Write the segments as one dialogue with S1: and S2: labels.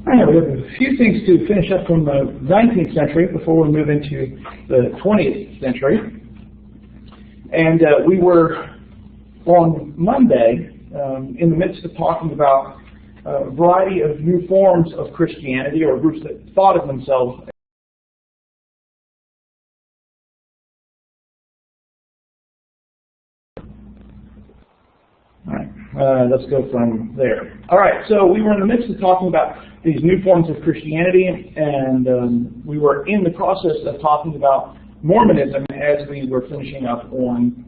S1: All right, we have a few things to finish up from the 19th century before we move into the 20th century. And we were on Monday in the midst of talking about a variety of new forms of Christianity, or groups that thought of themselves . Let's go from there. All right, so we were in the midst of talking about these new forms of Christianity, and we were in the process of talking about Mormonism as we were finishing up on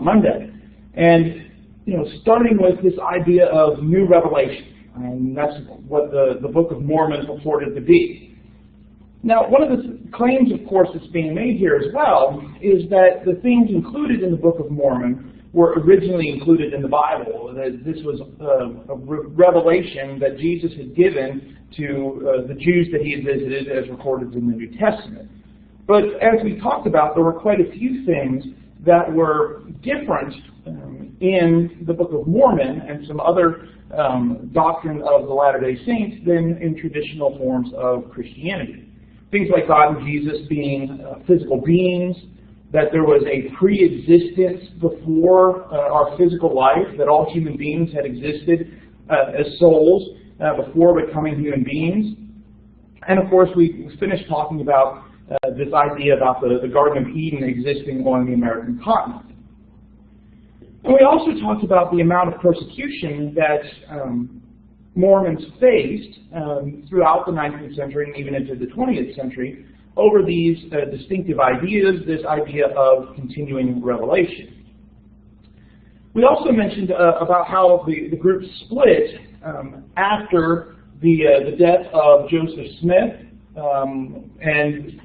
S1: Monday. And, you know, starting with this idea of new revelation, and that's what the Book of Mormon purported to be. Now, one of the claims, of course, that's being made here as well is that the things included in the Book of Mormon were originally included in the Bible. That this was a revelation that Jesus had given to the Jews that he had visited, as recorded in the New Testament. But as we talked about, there were quite a few things that were different in the Book of Mormon and some other doctrine of the Latter-day Saints than in traditional forms of Christianity. Things like God and Jesus being physical beings, that there was a pre-existence before our physical life, that all human beings had existed as souls before becoming human beings. And of course, we finished talking about this idea about the Garden of Eden existing on the American continent. And we also talked about the amount of persecution that Mormons faced throughout the 19th century and even into the 20th century over these distinctive ideas, this idea of continuing revelation. We also mentioned about how the group split after the death of Joseph Smith, and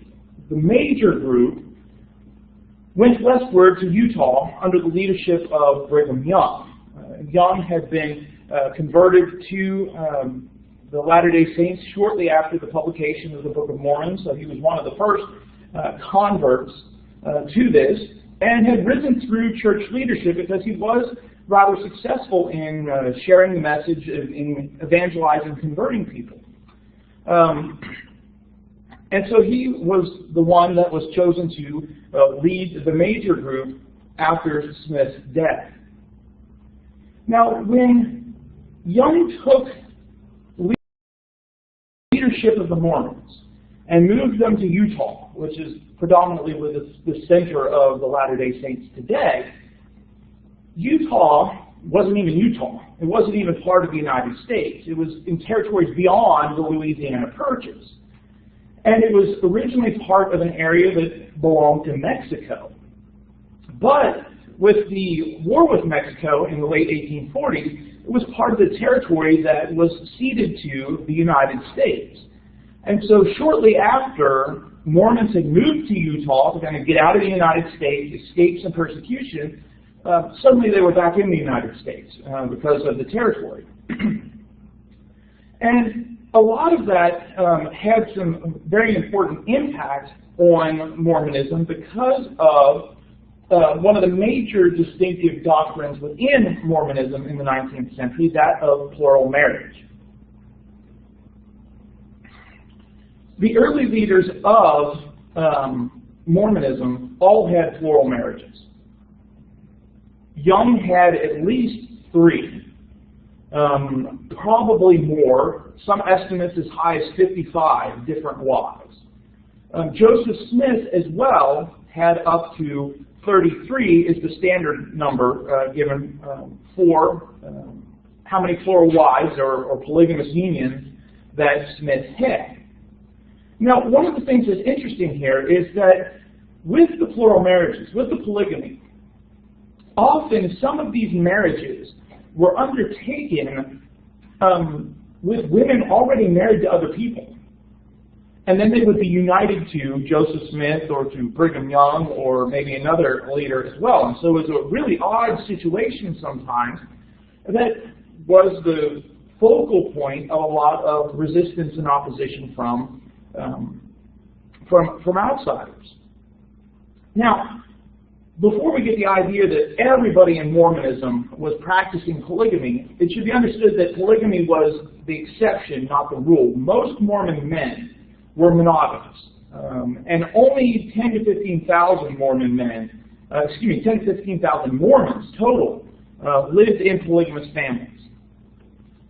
S1: the major group went westward to Utah under the leadership of Brigham Young. Young had been converted to the Latter-day Saints shortly after the publication of the Book of Mormon, so he was one of the first converts to this, and had risen through church leadership because he was rather successful in sharing the message, in evangelizing, converting people. And so he was the one that was chosen to lead the major group after Smith's death. Now, when Young took leadership of the Mormons and moved them to Utah, which is predominantly the center of the Latter-day Saints today, Utah wasn't even Utah. It wasn't even part of the United States. It was in territories beyond the Louisiana Purchase. And it was originally part of an area that belonged to Mexico. But with the war with Mexico in the late 1840s, it was part of the territory that was ceded to the United States. And so shortly after Mormons had moved to Utah to kind of get out of the United States, escape some persecution, suddenly they were back in the United States because of the territory. And a lot of that had some very important impact on Mormonism because of one of the major distinctive doctrines within Mormonism in the 19th century, that of plural marriage. The early leaders of Mormonism all had plural marriages. Young had at least 3, probably more, some estimates as high as 55 different wives. Joseph Smith as well had up to 33 is the standard number given for how many plural wives or polygamous unions that Smith had. Now, one of the things that's interesting here is that with the plural marriages, with the polygamy, often some of these marriages were undertaken with women already married to other people. And then they would be united to Joseph Smith or to Brigham Young or maybe another leader as well. And so it was a really odd situation sometimes that was the focal point of a lot of resistance and opposition from outsiders. Now, before we get the idea that everybody in Mormonism was practicing polygamy, it should be understood that polygamy was the exception, not the rule. Most Mormon men were monogamous, and only 10 to 15,000 Mormon men, 10 to 15,000 Mormons total, lived in polygamous families.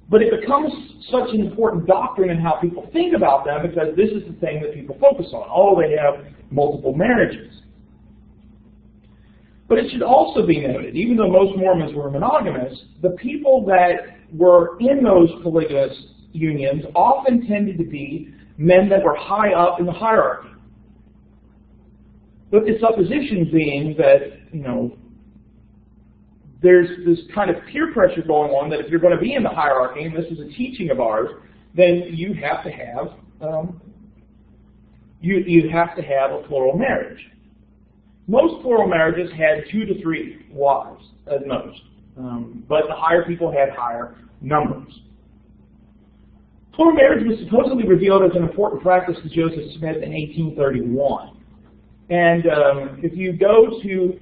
S1: But it becomes such an important doctrine in how people think about them because this is the thing that people focus on. Oh, they have multiple marriages. But it should also be noted, even though most Mormons were monogamous, the people that were in those polygamous unions often tended to be men that were high up in the hierarchy. But the supposition being that, there's this kind of peer pressure going on that if you're going to be in the hierarchy, and this is a teaching of ours, then you have to have a plural marriage. Most plural marriages had 2 to 3 wives at most, but the higher people had higher numbers. Plural marriage was supposedly revealed as an important practice to Joseph Smith in 1831. And if you go to,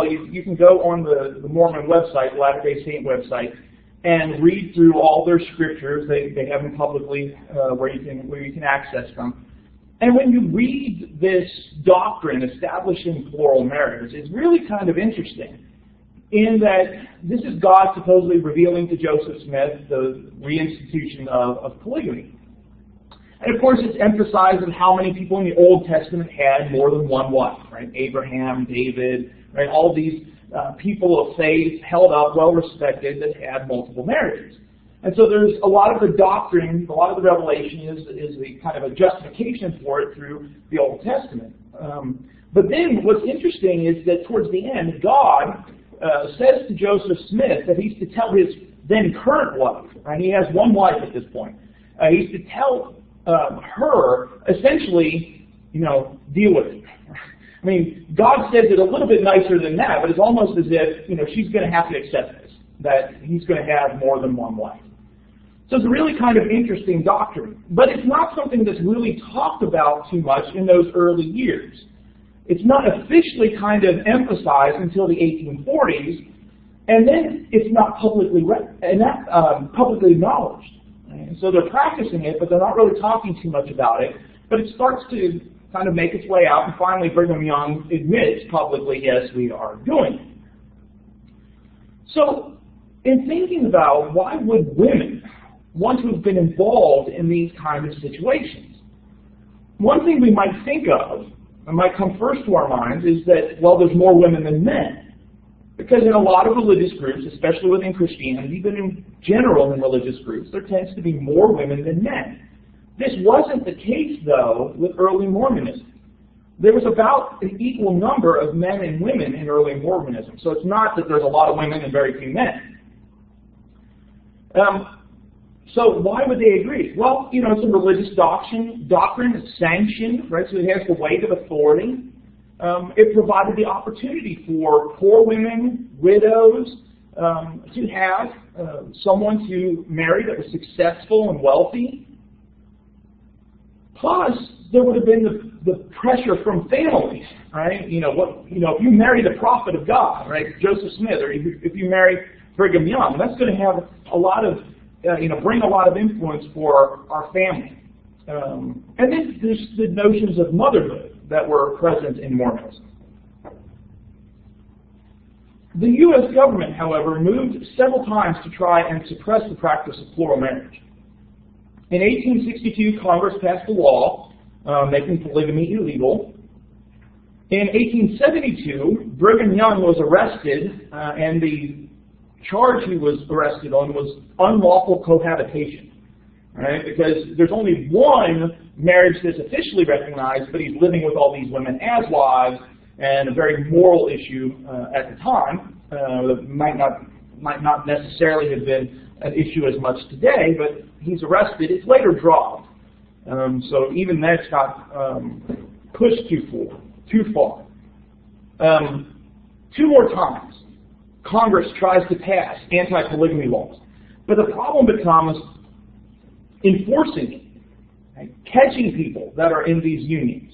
S1: you can go on the Mormon website, the Latter-day Saint website, and read through all their scriptures. They have them publicly where you can access them. And when you read this doctrine establishing plural marriage, it's really kind of interesting in that this is God supposedly revealing to Joseph Smith the reinstitution of polygamy. And of course, it's emphasized in how many people in the Old Testament had more than one wife, right? Abraham, David, right? All these people of faith, held up, well-respected, that had multiple marriages. And so there's a lot of the doctrine, a lot of the revelation is the kind of a justification for it through the Old Testament. But then what's interesting is that towards the end, God says to Joseph Smith that he's to tell his then current wife, right? He has one wife at this point. He's to tell her, essentially, deal with it. I mean, God says it a little bit nicer than that, but it's almost as if, she's going to have to accept this, that he's going to have more than one wife. So it's a really kind of interesting doctrine, but it's not something that's really talked about too much in those early years. It's not officially kind of emphasized until the 1840s, and then it's not publicly acknowledged. And so they're practicing it, but they're not really talking too much about it. But it starts to kind of make its way out, and finally Brigham Young admits publicly, yes, we are doing it. So in thinking about why would women want to have been involved in these kinds of situations, one thing we might think of, and might come first to our minds, is that, well, there's more women than men. Because in a lot of religious groups, especially within Christianity, but in general in religious groups, there tends to be more women than men. This wasn't the case, though, with early Mormonism. There was about an equal number of men and women in early Mormonism. So it's not that there's a lot of women and very few men. So why would they agree? Well, it's a religious doctrine. It's sanctioned, right? So it has the weight of authority. It provided the opportunity for poor women, widows, to have someone to marry that was successful and wealthy. Plus, there would have been the pressure from families, right? If you marry the prophet of God, right, Joseph Smith, or if you marry Brigham Young, that's going to have a lot of, bring a lot of influence for our family. And then there's the notions of motherhood that were present in Mormonism. The U.S. government, however, moved several times to try and suppress the practice of plural marriage. In 1862, Congress passed a law making polygamy illegal. In 1872, Brigham Young was arrested, and the charge he was arrested on was unlawful cohabitation. Right? Because there's only one marriage that's officially recognized, but he's living with all these women as wives, and a very moral issue at the time that might not necessarily have been an issue as much today, but he's arrested. It's later dropped. So even that's got pushed too far. 2 more times, Congress tries to pass anti-polygamy laws. But the problem becomes enforcing it, right? Catching people that are in these unions.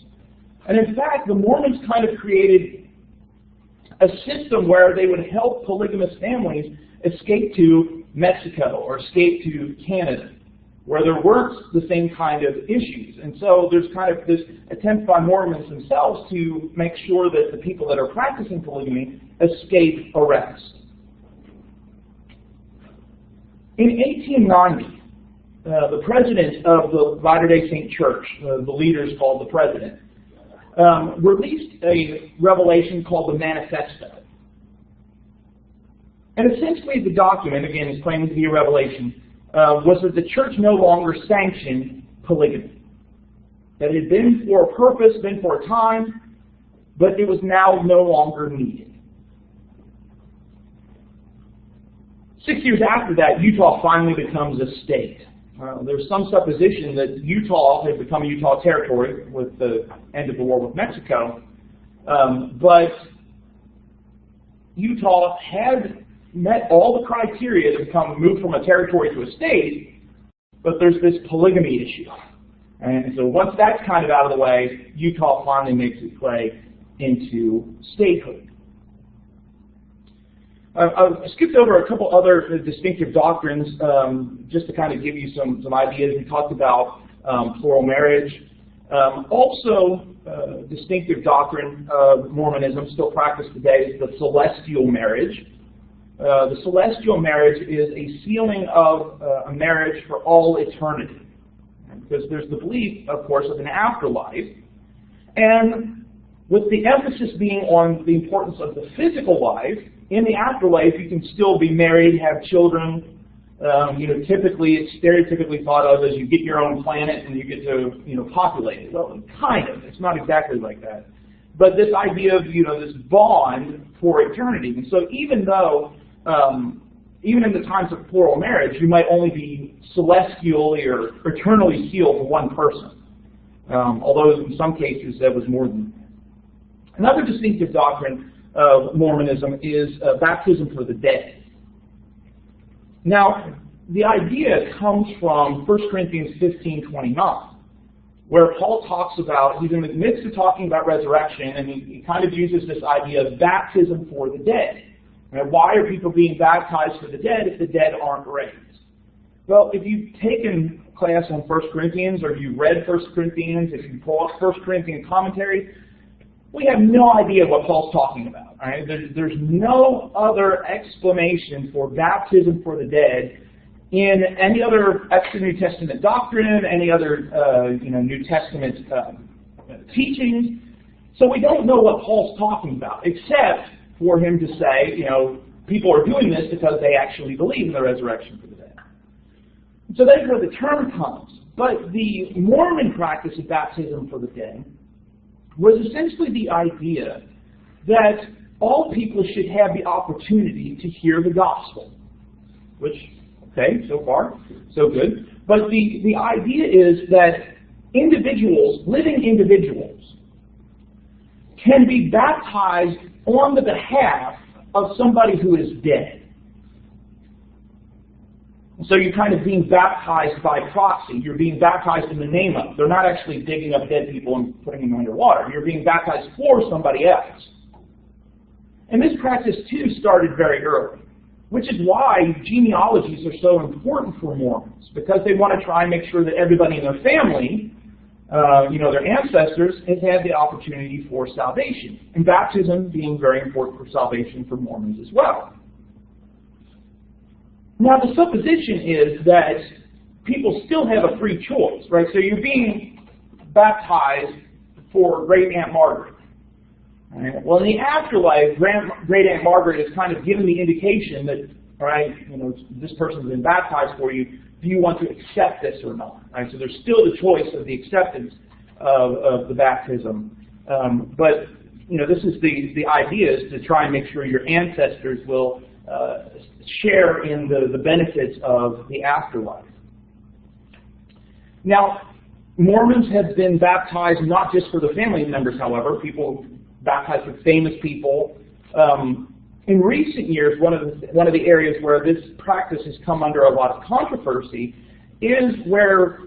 S1: And in fact, the Mormons kind of created a system where they would help polygamous families escape to Mexico or escape to Canada, where there weren't the same kind of issues. And so there's kind of this attempt by Mormons themselves to make sure that the people that are practicing polygamy escape arrest. In 1890, the president of the Latter-day Saint Church, the leaders called the president, released a revelation called the Manifesto. And essentially the document, again, is claiming to be a revelation, was that the church no longer sanctioned polygamy. That it had been for a purpose, been for a time, but it was now no longer needed. 6 years after that, Utah finally becomes a state. There's some supposition that Utah had become a Utah territory with the end of the war with Mexico, but Utah had met all the criteria to become moved from a territory to a state, but there's this polygamy issue. And so once that's kind of out of the way, Utah finally makes its way into statehood. I skipped over a couple other distinctive doctrines just to kind of give you some ideas. We talked about plural marriage. Also, distinctive doctrine of Mormonism, still practiced today, is the celestial marriage. The celestial marriage is a sealing of a marriage for all eternity. Because there's the belief, of course, of an afterlife. And with the emphasis being on the importance of the physical life, in the afterlife you can still be married, have children. Typically it's stereotypically thought of as you get your own planet and you get to populate it. Well, kind of. It's not exactly like that. But this idea of this bond for eternity. And so even though even in the times of plural marriage, you might only be celestially or eternally sealed to one person. Although in some cases that was more than that. Another distinctive doctrine of Mormonism is baptism for the dead. Now, the idea comes from 1 Corinthians 15:29, where Paul talks about, he's in the midst of talking about resurrection, and he kind of uses this idea of baptism for the dead. Now, why are people being baptized for the dead if the dead aren't raised? Well, if you've taken class on 1 Corinthians, or you've read 1 Corinthians, if you pull up 1 Corinthians commentary, we have no idea what Paul's talking about. All right? There's no other explanation for baptism for the dead in any other extra New Testament doctrine, any other New Testament teachings. So we don't know what Paul's talking about, except for him to say, people are doing this because they actually believe in the resurrection for the dead. So that's where the term comes. But the Mormon practice of baptism for the dead was essentially the idea that all people should have the opportunity to hear the gospel. Which, okay, so far, so good. But the idea is that living individuals, can be baptized on the behalf of somebody who is dead. So you're kind of being baptized by proxy. You're being baptized in the name of. They're not actually digging up dead people and putting them underwater. You're being baptized for somebody else. And this practice, too, started very early, which is why genealogies are so important for Mormons, because they want to try and make sure that everybody in their family, their ancestors, has had the opportunity for salvation. And baptism being very important for salvation for Mormons as well. Now, the supposition is that people still have a free choice, right? So you're being baptized for Great Aunt Margaret. Right? Well, in the afterlife, Great Aunt Margaret is kind of given the indication that, all right, this person's been baptized for you. Do you want to accept this or not? Right? So there's still the choice of the acceptance of the baptism. But this is the idea is to try and make sure your ancestors will share in the benefits of the afterlife. Now, Mormons have been baptized not just for the family members, however. People baptized with famous people. In recent years, one of the areas where this practice has come under a lot of controversy is where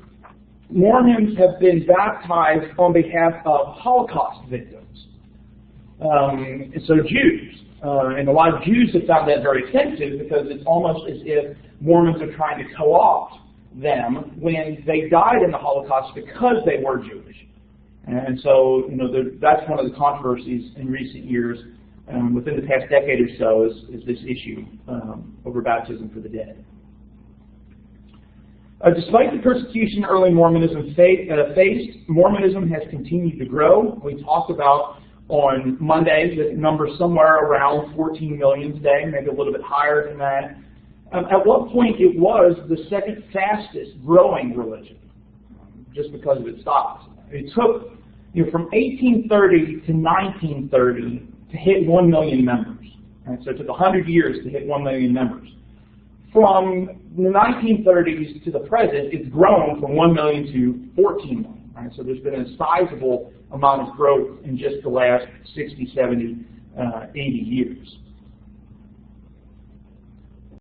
S1: Mormons have been baptized on behalf of Holocaust victims. So Jews. And a lot of Jews have found that very offensive because it's almost as if Mormons are trying to co-opt them when they died in the Holocaust because they were Jewish. And so, that's one of the controversies in recent years, within the past decade or so, is this issue over baptism for the dead. Despite the persecution early Mormonism faced, Mormonism has continued to grow. We talked about on Monday the number somewhere around 14 million today, maybe a little bit higher than that. At what point it was the second fastest growing religion, just because of its size. It took from 1830 to 1930 to hit 1 million members. Right? So it took 100 years to hit 1 million members. From the 1930s to the present, it's grown from 1 million to 14 million. Right? So there's been a sizable amount of growth in just the last 60, 70, 80 years.